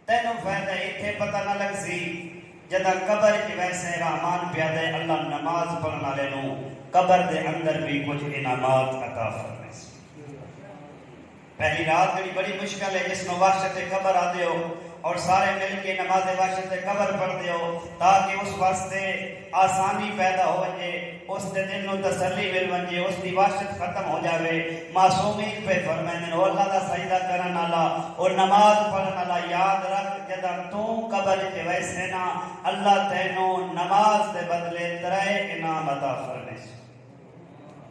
تینوں فائدہ اتنے پتہ نہ لگ سی جدا قبر کی ویسے رحمان پیادے اللہ نماز پڑھنا والے نو قبر دے اندر بھی کچھ انعامات عطا فرمائے سی۔ پہلی رات جڑی بڑی مشکل ہے جس نو وحشت قبر آدے ہو اور سارے مل کے نماز وحشت قبر پڑھ دے ہو تاکہ اس واسطے آسانی پیدا ہو جائے، اس دے دل نو تسلی مل ونجے، اس دی وحشت ختم ہو جاوے۔ معصومین پہ فرمائے او اللہ دا سجدہ کرن والا اور نماز پڑھن والا یاد رکھ جدا تو قبر کے ویسے نا اللہ تینوں نماز دے بدلے 3 انعام عطا فرمائے سی۔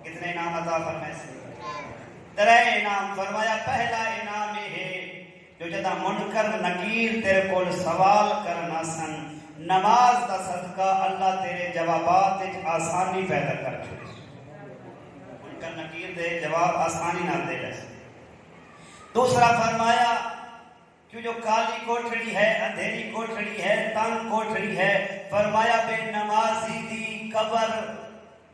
کتنے انعام عطا فرمائے سی؟ 3 انعام فرمایا۔ پہلا انعام یہ ہے جو جدا منکر نکیر تیرے کول سوال کرنا سن نماز دا صدقہ اللہ تیرے جوابات آسانی پیدا کر چھوڑے۔ منکر نکیر دے جواب آسانی نہ دے لے۔ دوسرا فرمایا کہ جو کالی کوٹھڑی ہے، اندھیری کوٹھڑی ہے، تنگ کوٹھڑی ہے، فرمایا بے نمازی دی قبر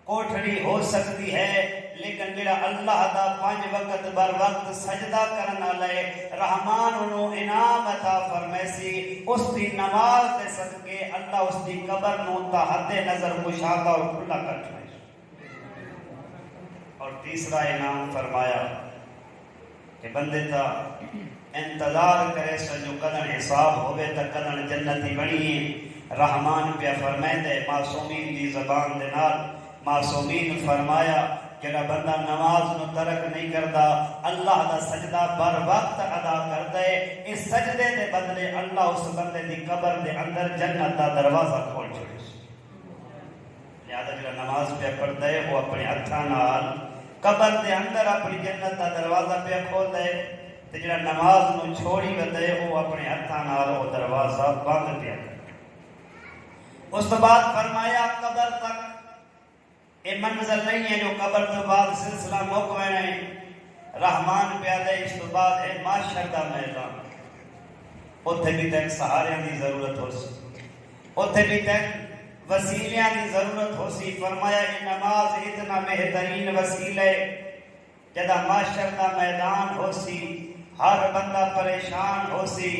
کوٹھڑی ہو سکتی ہے لیکن میرا اللہ دا 5 وقت بر وقت سجدہ کرنا لے رحمان انہوں انعام عطا فرمائے سی۔ اس دی نماز دے صدقے اللہ اس دی قبر نو تا حد نظر مشاہدہ اور کھلا کر چھوڑے۔ اور تیسرا انعام فرمایا کہ بندے تا انتظار کرے سو جو کدن حساب ہوئے تا کدن جنتی بنی رحمان پہ فرمائے دے معصومین دی زبان دے نال۔ معصومین فرمایا جڑا بندہ نماز نو ترک نہیں کردا اللہ دا سجدہ بر وقت ادا کردا ہے، اس سجدے دے بدلے اللہ اس بندے دی قبر دے اندر جنت دا دروازہ کھول چھوڑے۔ لہذا جڑا نماز پہ پڑھدا ہے وہ اپنے ہتھاں نال قبر دے اندر اپنی جنت دا دروازہ پہ کھولدا ہے تے جڑا نماز نو چھوڑی ودا ہے وہ اپنے ہتھاں نال وہ دروازہ بند پیا کردا۔ اس تو بعد فرمایا قبر تک یہ منزل نہیں ہے جو قبر تو بعد سلسلہ موقع ہے رحمان پیادے اس تو بعد ہے معاشر دا میدان۔ اتھے بھی تک سہاریاں دی ضرورت ہو سی، اتھے بھی تک وسیلیاں دی ضرورت ہو سی۔ فرمایا یہ نماز اتنا بہترین وسیلہ جدا معاشر دا میدان ہو سی، ہر بندہ پریشان ہو سی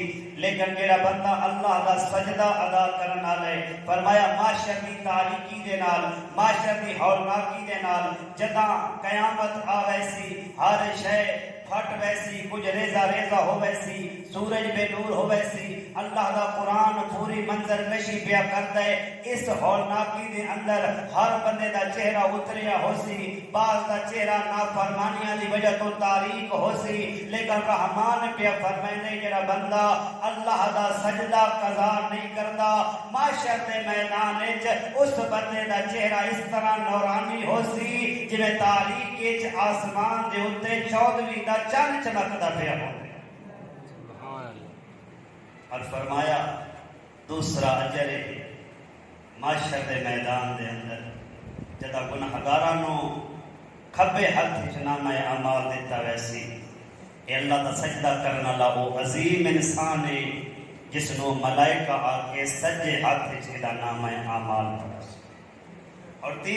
لیکن میرا بندہ اللہ دا سجدہ ادا کرنا لے۔ فرمایا معاشر دی تاریکی دے نال، معاشر دی ہولناکی دے نال جدا قیامت آوے سی، ہر شے پھٹ ویسی، کچھ ریزہ ریزہ ہو ویسی، سورج بے نور ہو ویسی، اللہ دا قرآن پوری منظر کشی پیا کرتا ہے۔ اس ہولناکی دے اندر ہر بندے دا چہرہ اتریا ہو سی، بعض دا چہرہ نافرمانیاں دی وجہ تو تاریک ہو سی لیکن رحمان پیا فرمائنے جڑا بندہ اللہ دا سجدہ قضا نہیں کردا معاشر دے میدان وچ اس بندے دا چہرہ اس طرح نورانی ہو سی جویں تاریک وچ آسمان دے اوتے 14ویں دا چند چمکدا پیا ہو۔ اور فرمایا دوسرا اجر معاشر دے میدان دے اندر جدا گنہگاراں نو کھبے ہاتھ وچ نامہ اعمال دیتا ویسی اے اللہ دا سجدہ کرنا لا وہ عظیم انسان ہے جس نو ملائکہ آ کے سجے ہاتھ وچ دا نامہ اعمال پڑھا۔ اور